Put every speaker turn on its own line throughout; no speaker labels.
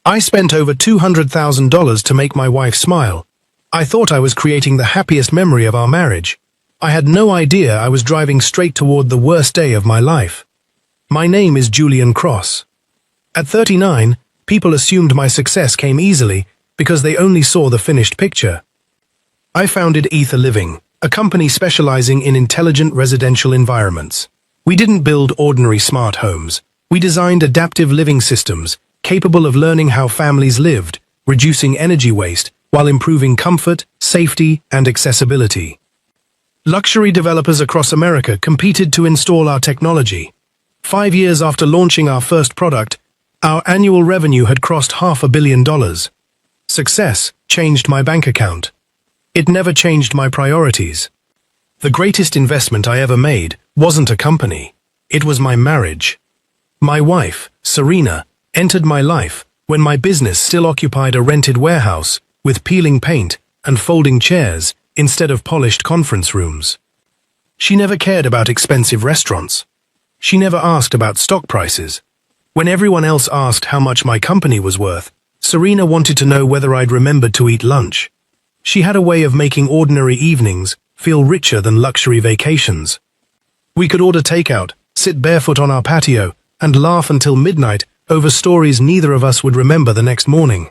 I spent over $200,000 to make my wife smile. I thought I was creating the happiest memory of our marriage. I had no idea I was driving straight toward the worst day of my life. My name is Julian Cross. At 39, people assumed my success came easily because they only saw the finished picture. I founded Ether Living, a company specializing in intelligent residential environments. We didn't build ordinary smart homes. We designed adaptive living systems capable of learning how families lived, reducing energy waste while improving comfort, safety, and accessibility. Luxury developers across America competed to install our technology. 5 years after launching our first product, our annual revenue had crossed $500 million. Success changed my bank account. It never changed my priorities. The greatest investment I ever made wasn't a company. It was my marriage. My wife, Serena, entered my life when my business still occupied a rented warehouse with peeling paint and folding chairs instead of polished conference rooms. She never cared about expensive restaurants. She never asked about stock prices. When everyone else asked how much my company was worth, Serena wanted to know whether I'd remembered to eat lunch. She had a way of making ordinary evenings feel richer than luxury vacations. We could order takeout, sit barefoot on our patio, and laugh until midnight over stories neither of us would remember the next morning.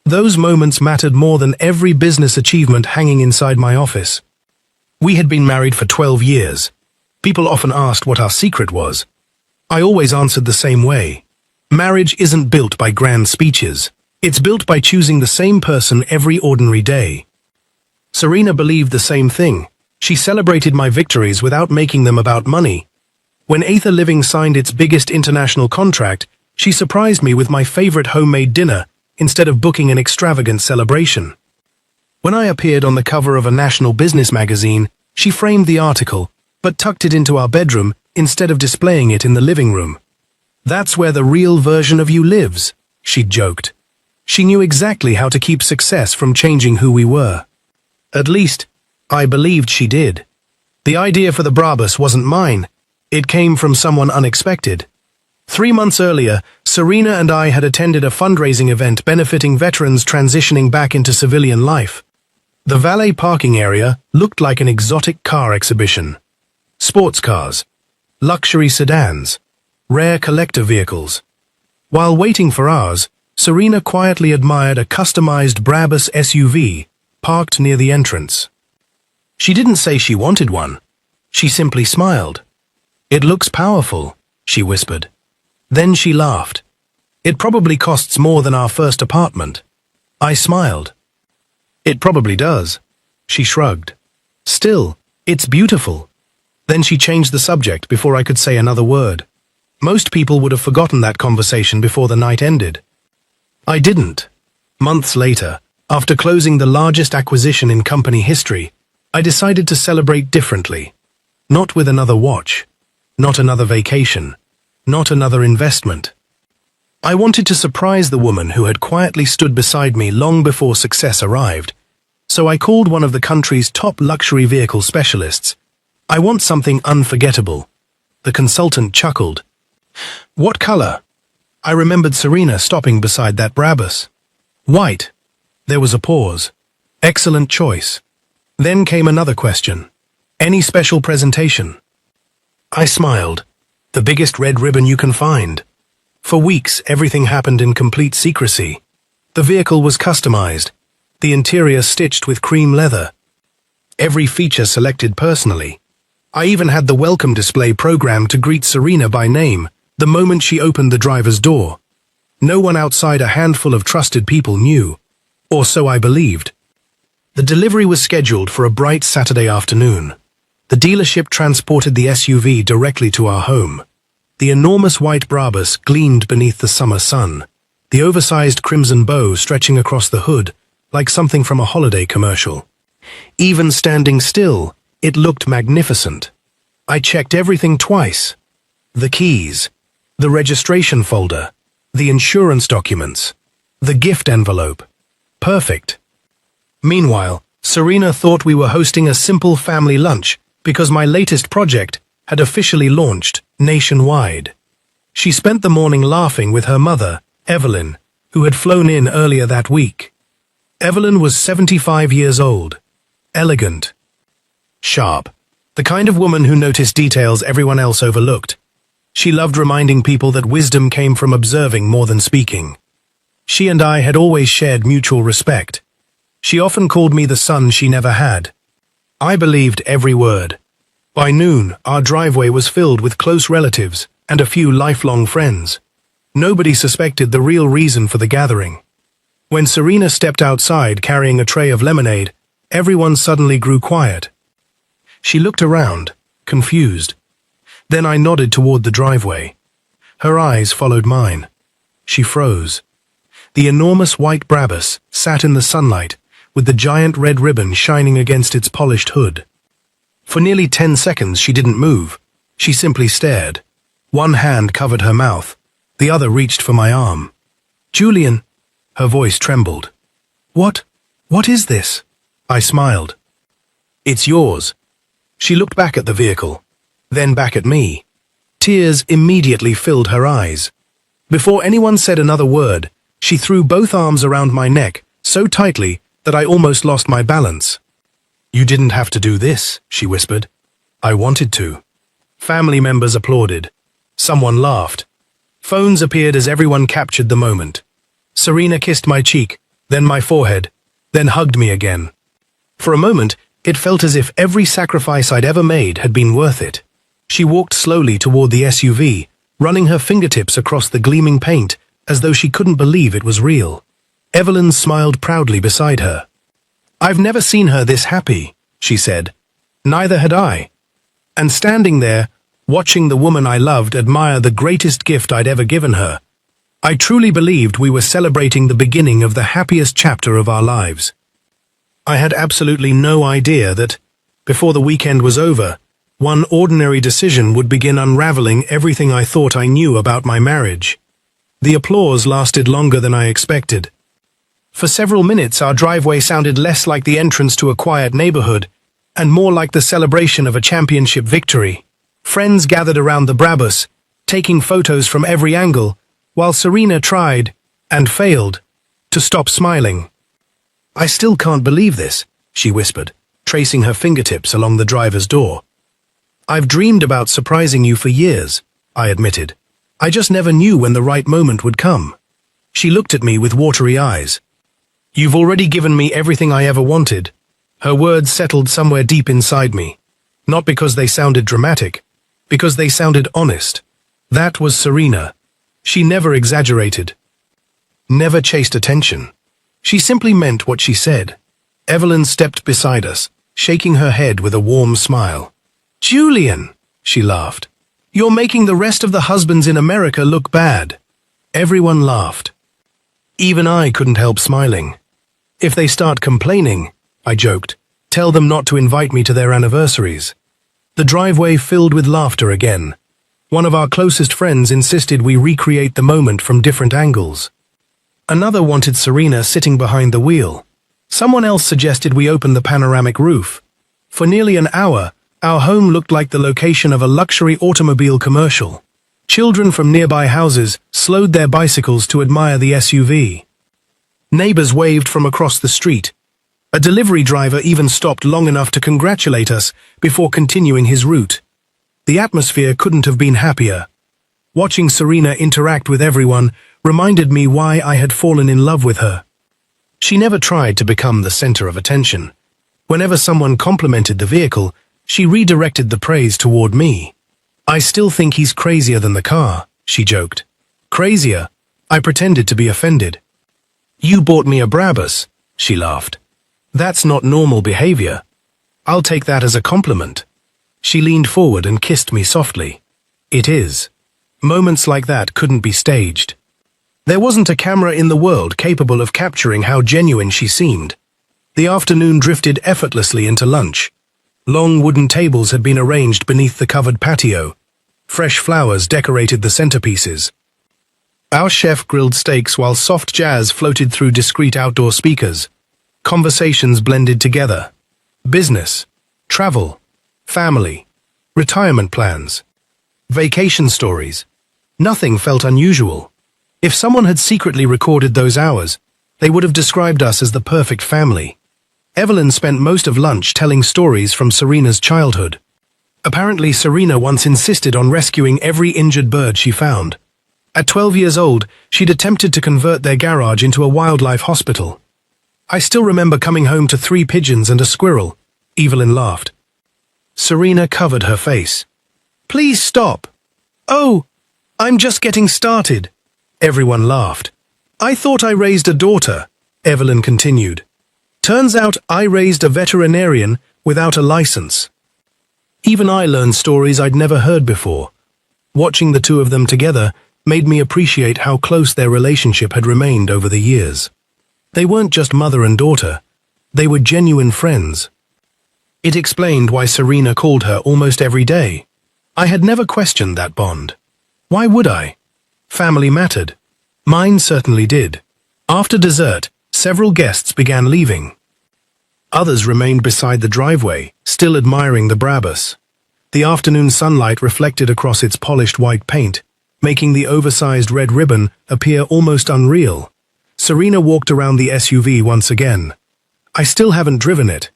Those moments mattered more than every business achievement hanging inside my office. We had been married for 12 years. People often asked what our secret was. I always answered the same way. Marriage isn't built by grand speeches. It's built by choosing the same person every ordinary day. Serena believed the same thing. She celebrated my victories without making them about money. When Ether Living signed its biggest international contract, she surprised me with my favorite homemade dinner instead of booking an extravagant celebration. When I appeared on the cover of a national business magazine, she framed the article, but tucked it into our bedroom instead of displaying it in the living room. "That's where the real version of you lives," she joked. She knew exactly how to keep success from changing who we were. At least, I believed she did. The idea for the Brabus wasn't mine. It came from someone unexpected. 3 months earlier, Serena and I had attended a fundraising event benefiting veterans transitioning back into civilian life. The valet parking area looked like an exotic car exhibition. Sports cars, luxury sedans, rare collector vehicles. While waiting for ours, Serena quietly admired a customized Brabus SUV parked near the entrance. She didn't say she wanted one. She simply smiled. "It looks powerful," she whispered. Then she laughed. "It probably costs more than our first apartment." I smiled. "It probably does." She shrugged. "Still, it's beautiful." Then she changed the subject before I could say another word. Most people would have forgotten that conversation before the night ended. I didn't. Months later, after closing the largest acquisition in company history, I decided to celebrate differently. Not with another watch. Not another vacation. Not another investment. I wanted to surprise the woman who had quietly stood beside me long before success arrived. So I called one of the country's top luxury vehicle specialists. "I want something unforgettable." The consultant chuckled. "What color?" I remembered Serena stopping beside that Brabus. "White." There was a pause. "Excellent choice." Then came another question. "Any special presentation?" I smiled. "The biggest red ribbon you can find." For weeks, everything happened in complete secrecy. The vehicle was customized, the interior stitched with cream leather. Every feature selected personally. I even had the welcome display programmed to greet Serena by name the moment she opened the driver's door. No one outside a handful of trusted people knew, or so I believed. The delivery was scheduled for a bright Saturday afternoon. The dealership transported the SUV directly to our home. The enormous white Brabus gleamed beneath the summer sun, the oversized crimson bow stretching across the hood like something from a holiday commercial. Even standing still, it looked magnificent. I checked everything twice. The keys, the registration folder, the insurance documents, the gift envelope. Perfect. Meanwhile, Serena thought we were hosting a simple family lunch because my latest project had officially launched nationwide. She spent the morning laughing with her mother, Evelyn, who had flown in earlier that week. Evelyn was 75 years old, elegant, sharp, the kind of woman who noticed details everyone else overlooked. She loved reminding people that wisdom came from observing more than speaking. She and I had always shared mutual respect. She often called me the son she never had. I believed every word. By noon, our driveway was filled with close relatives and a few lifelong friends. Nobody suspected the real reason for the gathering. When Serena stepped outside carrying a tray of lemonade, everyone suddenly grew quiet. She looked around, confused. Then I nodded toward the driveway. Her eyes followed mine. She froze. The enormous white Brabus sat in the sunlight, with the giant red ribbon shining against its polished hood. For nearly 10 seconds she didn't move. She simply stared. One hand covered her mouth. The other reached for my arm. "Julian," her voice trembled. What is this?" I smiled. "It's yours." She looked back at the vehicle, then back at me. Tears immediately filled her eyes. Before anyone said another word, she threw both arms around my neck so tightly that I almost lost my balance. "You didn't have to do this," she whispered. "I wanted to." Family members applauded. Someone laughed. Phones appeared as everyone captured the moment. Serena kissed my cheek, then my forehead, then hugged me again. For a moment, it felt as if every sacrifice I'd ever made had been worth it. She walked slowly toward the SUV, running her fingertips across the gleaming paint as though she couldn't believe it was real. Evelyn smiled proudly beside her. "I've never seen her this happy," she said. Neither had I. And standing there, watching the woman I loved admire the greatest gift I'd ever given her, I truly believed we were celebrating the beginning of the happiest chapter of our lives. I had absolutely no idea that, before the weekend was over, one ordinary decision would begin unraveling everything I thought I knew about my marriage. The applause lasted longer than I expected. For several minutes our driveway sounded less like the entrance to a quiet neighborhood, and more like the celebration of a championship victory. Friends gathered around the Brabus, taking photos from every angle, while Serena tried, and failed, to stop smiling. "I still can't believe this," she whispered, tracing her fingertips along the driver's door. "I've dreamed about surprising you for years," I admitted. "I just never knew when the right moment would come." She looked at me with watery eyes. "You've already given me everything I ever wanted." Her words settled somewhere deep inside me. Not because they sounded dramatic, because they sounded honest. That was Serena. She never exaggerated, never chased attention. She simply meant what she said. Evelyn stepped beside us, shaking her head with a warm smile. "Julian," she laughed, "you're making the rest of the husbands in America look bad." Everyone laughed. Even I couldn't help smiling. "If they start complaining," I joked, "tell them not to invite me to their anniversaries." The driveway filled with laughter again. One of our closest friends insisted we recreate the moment from different angles. Another wanted Serena sitting behind the wheel. Someone else suggested we open the panoramic roof. For nearly an hour, our home looked like the location of a luxury automobile commercial. Children from nearby houses slowed their bicycles to admire the SUV. Neighbors waved from across the street. A delivery driver even stopped long enough to congratulate us before continuing his route. The atmosphere couldn't have been happier. Watching Serena interact with everyone reminded me why I had fallen in love with her. She never tried to become the center of attention. Whenever someone complimented the vehicle, she redirected the praise toward me. "I still think he's crazier than the car," she joked. "Crazier?" I pretended to be offended. "You bought me a Brabus," she laughed. "That's not normal behavior. I'll take that as a compliment." She leaned forward and kissed me softly. "It is." Moments like that couldn't be staged. There wasn't a camera in the world capable of capturing how genuine she seemed. The afternoon drifted effortlessly into lunch. Long wooden tables had been arranged beneath the covered patio. Fresh flowers decorated the centerpieces. Our chef grilled steaks while soft jazz floated through discreet outdoor speakers. Conversations blended together. Business, travel, family, retirement plans, vacation stories. Nothing felt unusual. If someone had secretly recorded those hours, they would have described us as the perfect family. Evelyn spent most of lunch telling stories from Serena's childhood. Apparently, Serena once insisted on rescuing every injured bird she found. At 12 years old, she'd attempted to convert their garage into a wildlife hospital. I still remember coming home to 3 pigeons and a squirrel. Evelyn laughed. Serena covered her face. Please stop. Oh, I'm just getting started. Everyone laughed. I thought I raised a daughter, Evelyn continued. Turns out I raised a veterinarian without a license. Even I learned stories I'd never heard before. Watching the two of them together made me appreciate how close their relationship had remained over the years. They weren't just mother and daughter. They were genuine friends. It explained why Serena called her almost every day. I had never questioned that bond. Why would I? Family mattered. Mine certainly did. After dessert, several guests began leaving. Others remained beside the driveway, still admiring the Brabus. The afternoon sunlight reflected across its polished white paint, making the oversized red ribbon appear almost unreal. Serena walked around the SUV once again. I still haven't driven it.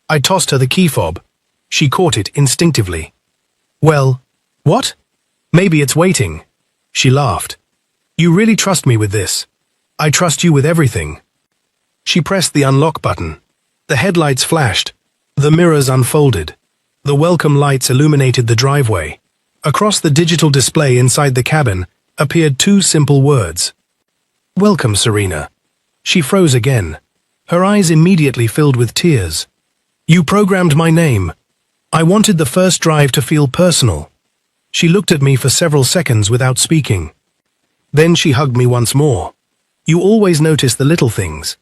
I tossed her the key fob. She caught it instinctively. Well, what? Maybe it's waiting. She laughed. You really trust me with this? I trust you with everything. She pressed the unlock button. The headlights flashed. The mirrors unfolded. The welcome lights illuminated the driveway. Across the digital display inside the cabin appeared 2 simple words. Welcome, Serena. She froze again. Her eyes immediately filled with tears. You programmed my name. I wanted the first drive to feel personal. She looked at me for several seconds without speaking. Then she hugged me once more. You always notice the little things.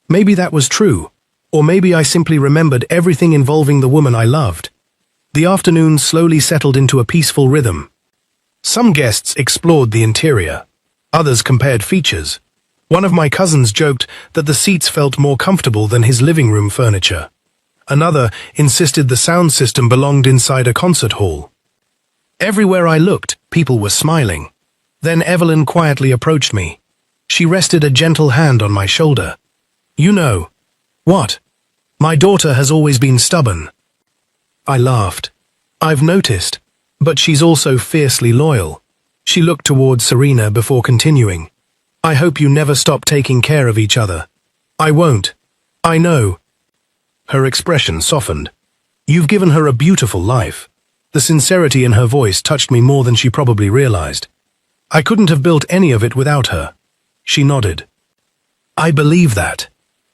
Maybe that was true. Or maybe I simply remembered everything involving the woman I loved. The afternoon slowly settled into a peaceful rhythm. Some guests explored the interior. Others compared features. One of my cousins joked that the seats felt more comfortable than his living room furniture. Another insisted the sound system belonged inside a concert hall. Everywhere I looked, people were smiling. Then Evelyn quietly approached me. She rested a gentle hand on my shoulder. You know. What? My daughter has always been stubborn. I laughed. I've noticed, but she's also fiercely loyal. She looked towards Serena before continuing. I hope you never stop taking care of each other. I won't. I know. Her expression softened. You've given her a beautiful life. The sincerity in her voice touched me more than she probably realized. I couldn't have built any of it without her. She nodded. I believe that.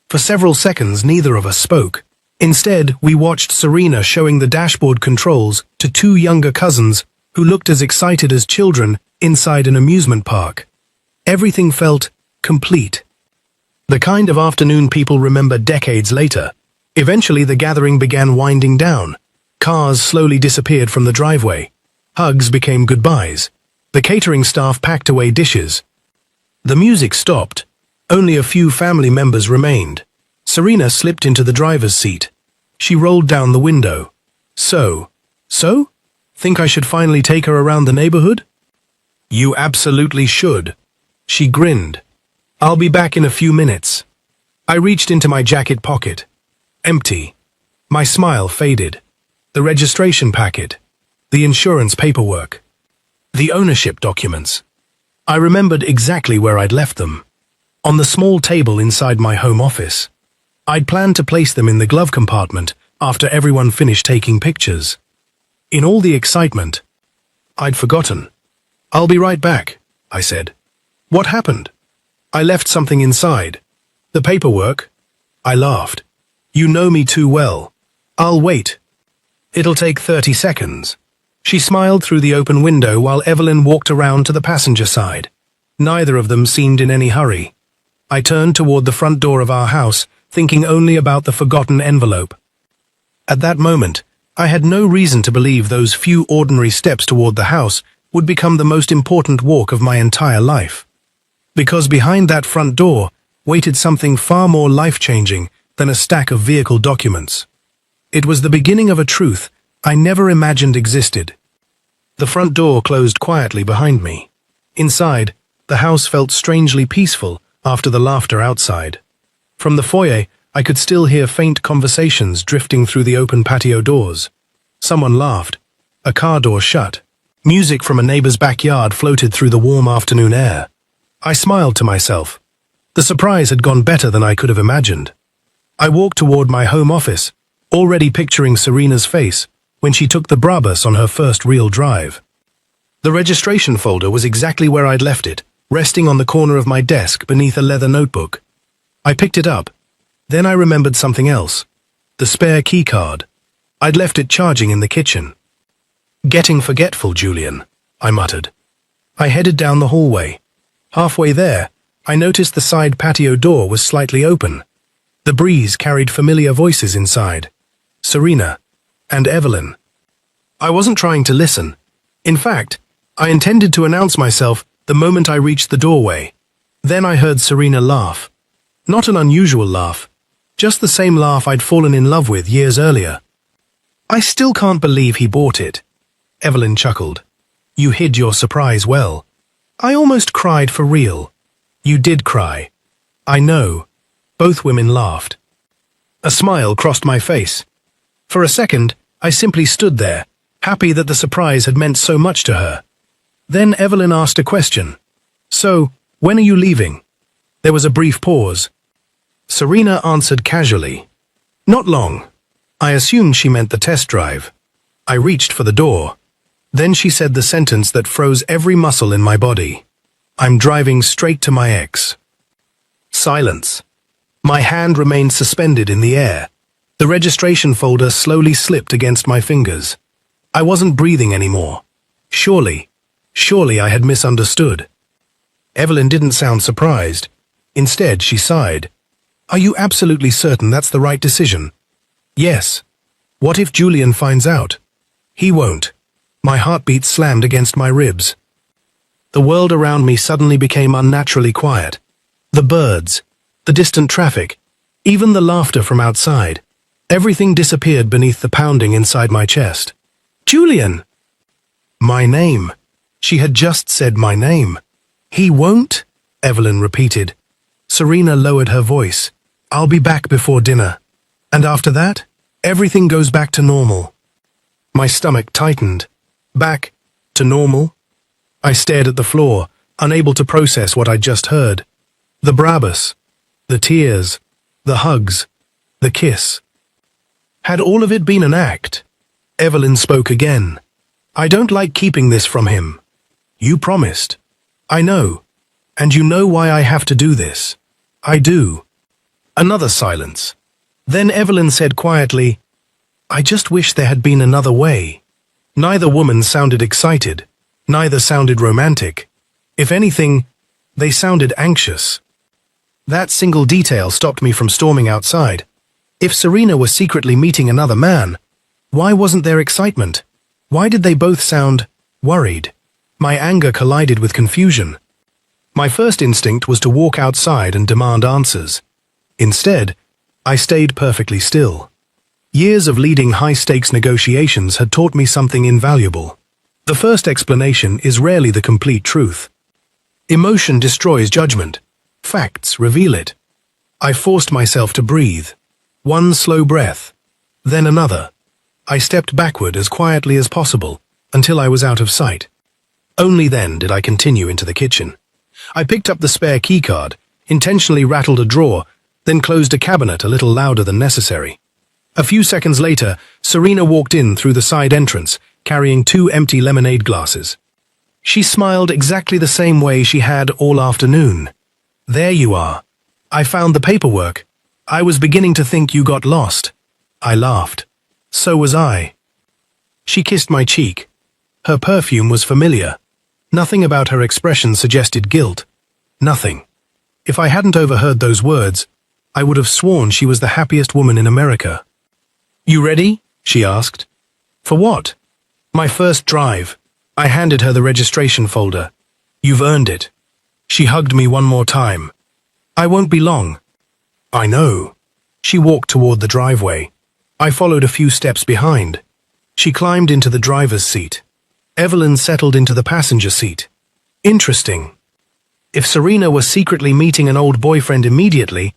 For several seconds, neither of us spoke. Instead, we watched Serena showing the dashboard controls to 2 younger cousins who looked as excited as children inside an amusement park. Everything felt complete. The kind of afternoon people remember decades later. Eventually, the gathering began winding down. Cars slowly disappeared from the driveway. Hugs became goodbyes. The catering staff packed away dishes. The music stopped. Only a few family members remained. Serena slipped into the driver's seat. She rolled down the window. So? Think I should finally take her around the neighborhood? You absolutely should. She grinned. I'll be back in a few minutes. I reached into my jacket pocket. Empty. My smile faded. The registration packet. The insurance paperwork. The ownership documents. I remembered exactly where I'd left them. On the small table inside my home office. I'd planned to place them in the glove compartment after everyone finished taking pictures. In all the excitement, I'd forgotten. I'll be right back, I said. What happened? I left something inside. The paperwork? I laughed. You know me too well. I'll wait. It'll take 30 seconds. She smiled through the open window while Evelyn walked around to the passenger side. Neither of them seemed in any hurry. I turned toward the front door of our house, thinking only about the forgotten envelope. At that moment, I had no reason to believe those few ordinary steps toward the house would become the most important walk of my entire life. Because behind that front door waited something far more life-changing than a stack of vehicle documents. It was the beginning of a truth I never imagined existed. The front door closed quietly behind me. Inside, The house felt strangely peaceful after the laughter outside. From the foyer, I could still hear faint conversations drifting through the open patio doors. Someone laughed. A car door shut. Music from a neighbor's backyard floated through the warm afternoon air. I smiled to myself. The surprise had gone better than I could have imagined. I walked toward my home office, already picturing Serena's face when she took the Brabus on her first real drive. The registration folder was exactly where I'd left it, resting on the corner of my desk beneath a leather notebook. I picked it up. Then I remembered something else. The spare keycard. I'd left it charging in the kitchen. "Getting forgetful, Julian," I muttered. I headed down the hallway. Halfway there, I noticed the side patio door was slightly open. The breeze carried familiar voices inside. Serena and Evelyn. I wasn't trying to listen. In fact, I intended to announce myself the moment I reached the doorway. Then I heard Serena laugh. Not an unusual laugh, just the same laugh I'd fallen in love with years earlier. "I still can't believe he bought it," Evelyn chuckled. "You hid your surprise well." I almost cried for real. "You did cry." "I know." Both women laughed. A smile crossed my face. For a second, I simply stood there, happy that the surprise had meant so much to her. Then Evelyn asked a question. "So, when are you leaving?" There was a brief pause. Serena answered casually. "Not long." I assumed she meant the test drive. I reached for the door. Then she said the sentence that froze every muscle in my body. "I'm driving straight to my ex." Silence. My hand remained suspended in the air. The registration folder slowly slipped against my fingers. I wasn't breathing anymore. Surely I had misunderstood. Evelyn didn't sound surprised. Instead, she sighed. "Are you absolutely certain that's the right decision?" "Yes." "What if Julian finds out?" "He won't." My heartbeat slammed against my ribs. The world around me suddenly became unnaturally quiet. The birds, the distant traffic, even the laughter from outside. Everything disappeared beneath the pounding inside my chest. "Julian!" My name. She had just said my name. "He won't?" Evelyn repeated. Serena lowered her voice. "I'll be back before dinner. And after that, everything goes back to normal." My stomach tightened. Back to normal? I stared at the floor, unable to process what I'd just heard. The Brabus, the tears, the hugs, the kiss. Had all of it been an act? Evelyn spoke again. "I don't like keeping this from him." "You promised." "I know. And you know why I have to do this." "I do." Another silence. Then Evelyn said quietly, "I just wish there had been another way." Neither woman sounded excited. Neither sounded romantic. If anything, they sounded anxious. That single detail stopped me from storming outside. If Serena was secretly meeting another man, why wasn't there excitement? Why did they both sound worried? My anger collided with confusion. My first instinct was to walk outside and demand answers. Instead, I stayed perfectly still. Years of leading high-stakes negotiations had taught me something invaluable. The first explanation is rarely the complete truth. Emotion destroys judgment. Facts reveal it. I forced myself to breathe. One slow breath, then another. I stepped backward as quietly as possible until I was out of sight. Only then did I continue into the kitchen. I picked up the spare keycard, intentionally rattled a drawer, then closed a cabinet a little louder than necessary. A few seconds later, Serena walked in through the side entrance, carrying 2 empty lemonade glasses. She smiled exactly the same way she had all afternoon. "There you are. I found the paperwork. I was beginning to think you got lost." I laughed. "So was I." She kissed my cheek. Her perfume was familiar. Nothing about her expression suggested guilt. Nothing. If I hadn't overheard those words, I would have sworn she was the happiest woman in America. "You ready?" she asked. "For what?" "My first drive." I handed her the registration folder. "You've earned it." She hugged me one more time. "I won't be long." "I know." She walked toward the driveway. I followed a few steps behind. She climbed into the driver's seat. Evelyn settled into the passenger seat. Interesting. If Serena were secretly meeting an old boyfriend immediately,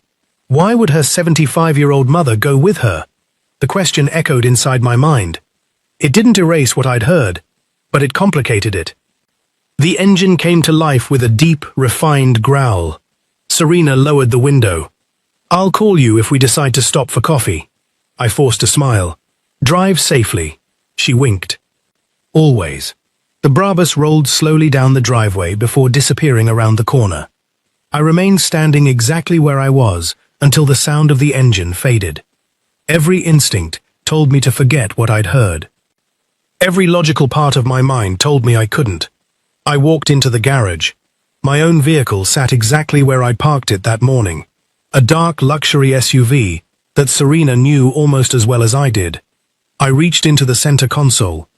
why would her 75-year-old mother go with her? The question echoed inside my mind. It didn't erase what I'd heard, but it complicated it. The engine came to life with a deep, refined growl. Serena lowered the window. "I'll call you if we decide to stop for coffee." I forced a smile. "Drive safely." She winked. "Always." The Brabus rolled slowly down the driveway before disappearing around the corner. I remained standing exactly where I was until the sound of the engine faded. Every instinct told me to forget what I'd heard. Every logical part of my mind told me I couldn't. I walked into the garage. My own vehicle sat exactly where I'd parked it that morning. A dark luxury SUV that Serena knew almost as well as I did. I reached into the center console.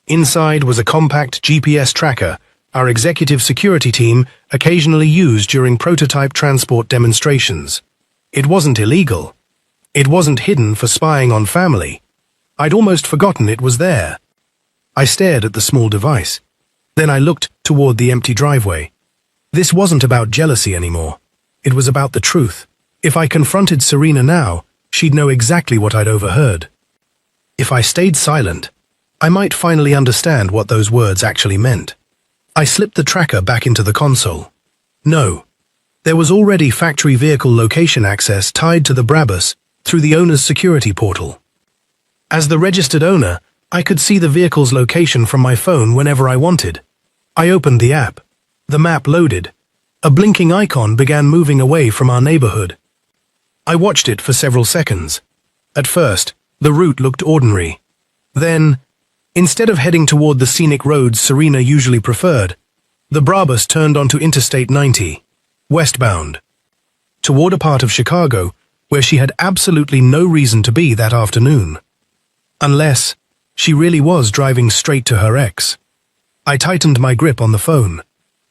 Inside was a compact GPS tracker our executive security team occasionally used during prototype transport demonstrations. It wasn't illegal. It wasn't hidden for spying on family. I'd almost forgotten it was there. I stared at the small device. Then I looked toward the empty driveway. This wasn't about jealousy anymore. It was about the truth. If I confronted Serena now, she'd know exactly what I'd overheard. If I stayed silent, I might finally understand what those words actually meant. I slipped the tracker back into the console. No. There was already factory vehicle location access tied to the Brabus through the owner's security portal. As the registered owner, I could see the vehicle's location from my phone whenever I wanted. I opened the app. The map loaded. A blinking icon began moving away from our neighborhood. I watched it for several seconds. At first, the route looked ordinary. Then, instead of heading toward the scenic roads Serena usually preferred, the Brabus turned onto Interstate 90, westbound, toward a part of Chicago where she had absolutely no reason to be that afternoon. Unless she really was driving straight to her ex. I tightened my grip on the phone.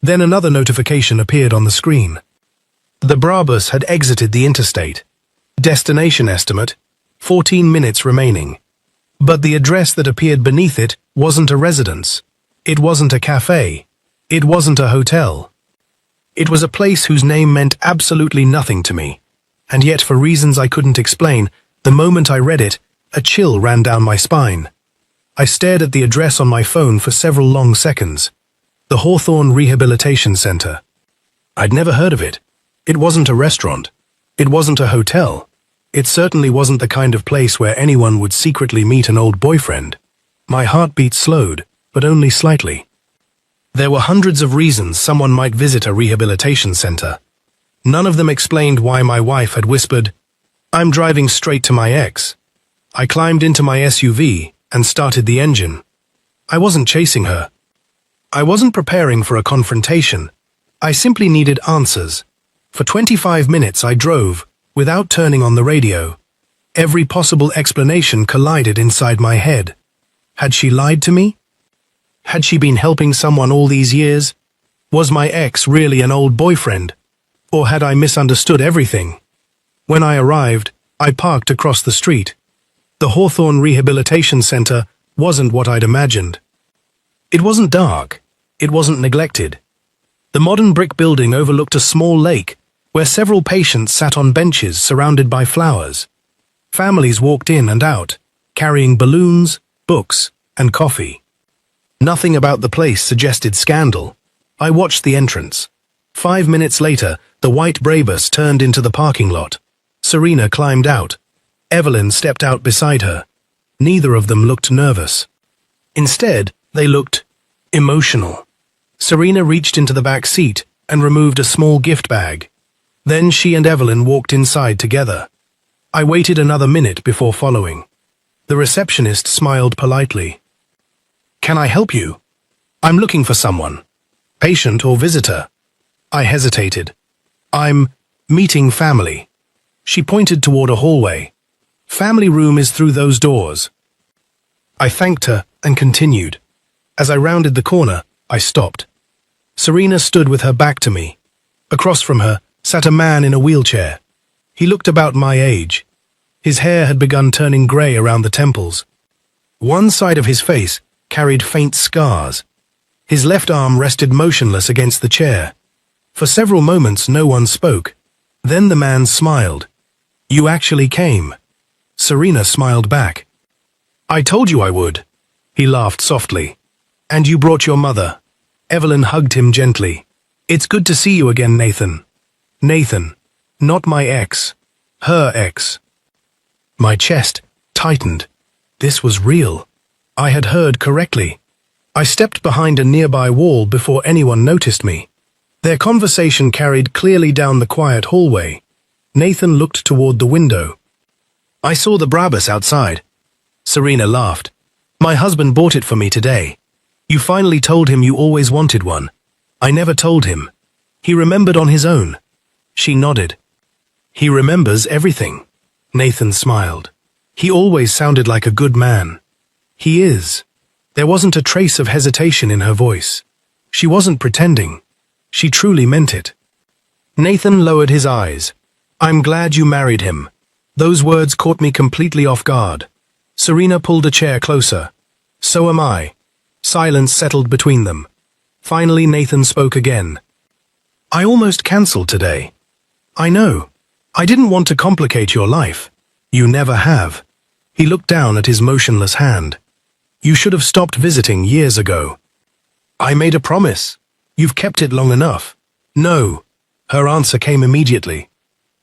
Then another notification appeared on the screen. The Brabus had exited the interstate. Destination estimate, 14 minutes remaining. But the address that appeared beneath it wasn't a residence. It wasn't a cafe. It wasn't a hotel. It was a place whose name meant absolutely nothing to me. And yet, for reasons I couldn't explain, the moment I read it, a chill ran down my spine. I stared at the address on my phone for several long seconds. The Hawthorne Rehabilitation Center. I'd never heard of it. It wasn't a restaurant. It wasn't a hotel. It certainly wasn't the kind of place where anyone would secretly meet an old boyfriend. My heartbeat slowed, but only slightly. There were hundreds of reasons someone might visit a rehabilitation center. None of them explained why my wife had whispered, "I'm driving straight to my ex." I climbed into my SUV and started the engine. I wasn't chasing her. I wasn't preparing for a confrontation. I simply needed answers. For 25 minutes I drove, without turning on the radio. Every possible explanation collided inside my head. Had she lied to me? Had she been helping someone all these years? Was my ex really an old boyfriend? Or had I misunderstood everything? When I arrived, I parked across the street. The Hawthorne Rehabilitation Center wasn't what I'd imagined. It wasn't dark. It wasn't neglected. The modern brick building overlooked a small lake where several patients sat on benches surrounded by flowers. Families walked in and out, carrying balloons, books, and coffee. Nothing about the place suggested scandal. I watched the entrance. 5 minutes later, the white Brabus turned into the parking lot. Serena climbed out. Evelyn stepped out beside her. Neither of them looked nervous. Instead, they looked emotional. Serena reached into the back seat and removed a small gift bag. Then she and Evelyn walked inside together. I waited another minute before following. The receptionist smiled politely. "Can I help you? I'm looking for someone. Patient or visitor?" I hesitated. "I'm meeting family." She pointed toward a hallway. "Family room is through those doors." I thanked her and continued. As I rounded the corner, I stopped. Serena stood with her back to me. Across from her sat a man in a wheelchair. He looked about my age. His hair had begun turning gray around the temples. One side of his face carried faint scars. His left arm rested motionless against the chair. For several moments no one spoke. Then the man smiled. "You actually came." Serena smiled back. "I told you I would." He laughed softly. "And you brought your mother." Evelyn hugged him gently. "It's good to see you again, Nathan." Nathan. Not my ex. Her ex. My chest tightened. This was real. I had heard correctly. I stepped behind a nearby wall before anyone noticed me. Their conversation carried clearly down the quiet hallway. Nathan looked toward the window. "I saw the Brabus outside." Serena laughed. "My husband bought it for me today. You finally told him you always wanted one." "I never told him. He remembered on his own." She nodded. "He remembers everything." Nathan smiled. "He always sounded like a good man." "He is." There wasn't a trace of hesitation in her voice. She wasn't pretending. She truly meant it. Nathan lowered his eyes. "I'm glad you married him." Those words caught me completely off guard. Serena pulled a chair closer. "So am I." Silence settled between them. Finally, Nathan spoke again. "I almost cancelled today." "I know. I didn't want to complicate your life." "You never have." He looked down at his motionless hand. "You should have stopped visiting years ago." "I made a promise." "You've kept it long enough." "No." Her answer came immediately.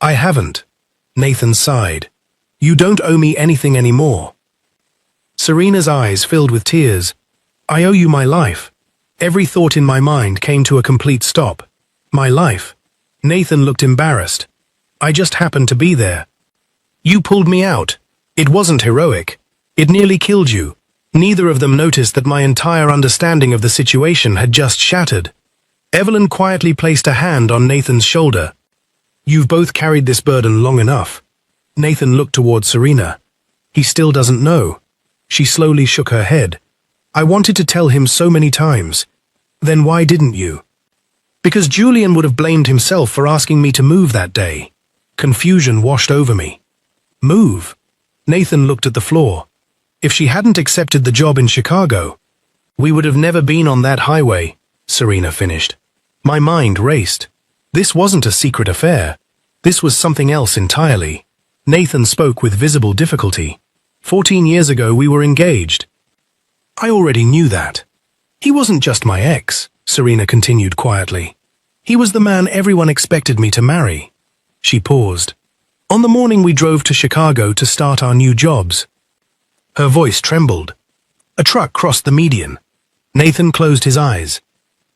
"I haven't." Nathan sighed. "You don't owe me anything anymore." Serena's eyes filled with tears. "I owe you my life." Every thought in my mind came to a complete stop. My life. Nathan looked embarrassed. "I just happened to be there." "You pulled me out." "It wasn't heroic. It nearly killed you." Neither of them noticed that my entire understanding of the situation had just shattered. Evelyn quietly placed a hand on Nathan's shoulder. "You've both carried this burden long enough." Nathan looked toward Serena. "He still doesn't know." She slowly shook her head. "I wanted to tell him so many times." "Then why didn't you?" "Because Julian would have blamed himself for asking me to move that day." Confusion washed over me. "Move?" Nathan looked at the floor. "If she hadn't accepted the job in Chicago, we would have never been on that highway," Serena finished. My mind raced. This wasn't a secret affair. This was something else entirely. Nathan spoke with visible difficulty. 14 years ago we were engaged. I already knew that. He wasn't just my ex, Serena continued quietly. He was the man everyone expected me to marry. She paused. On the morning we drove to Chicago to start our new jobs. Her voice trembled. A truck crossed the median. Nathan closed his eyes.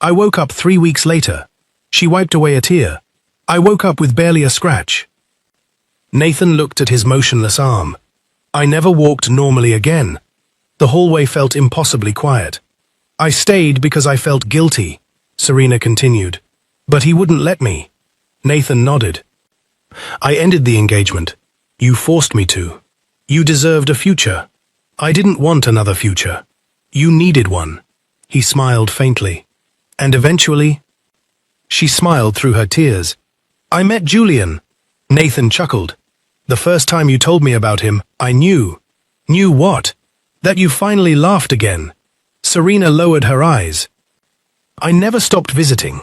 I woke up 3 weeks later. She wiped away a tear. I woke up with barely a scratch. Nathan looked at his motionless arm. I never walked normally again. The hallway felt impossibly quiet. I stayed because I felt guilty, Serena continued. But he wouldn't let me. Nathan nodded. I ended the engagement. You forced me to. You deserved a future. I didn't want another future. You needed one. He smiled faintly. And eventually... She smiled through her tears. I met Julian. Nathan chuckled. The first time you told me about him, I knew. Knew what? That you finally laughed again. Serena lowered her eyes. I never stopped visiting.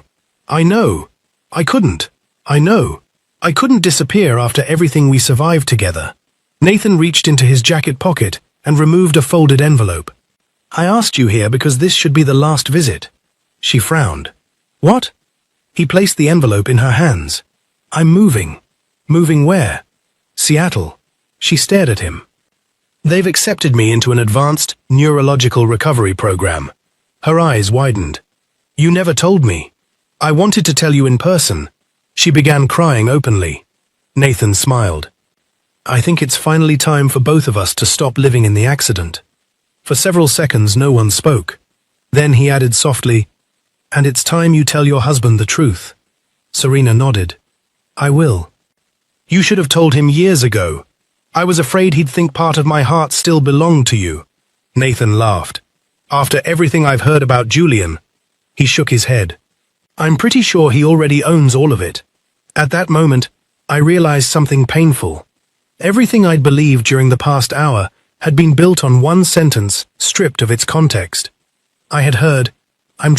I know. I couldn't. I know. I couldn't disappear after everything we survived together. Nathan reached into his jacket pocket and removed a folded envelope. I asked you here because this should be the last visit. She frowned. What? He placed the envelope in her hands. I'm moving. Moving where? Seattle. She stared at him. They've accepted me into an advanced neurological recovery program. Her eyes widened. You never told me. I wanted to tell you in person. She began crying openly. Nathan smiled. I think it's finally time for both of us to stop living in the accident. For several seconds no one spoke. Then he added softly, and it's time you tell your husband the truth. Serena nodded. I will. You should have told him years ago. I was afraid he'd think part of my heart still belonged to you. Nathan laughed. After everything I've heard about Julian, he shook his head. I'm pretty sure he already owns all of it. At that moment, I realized something painful. Everything I'd believed during the past hour had been built on one sentence, stripped of its context. I had heard, I'm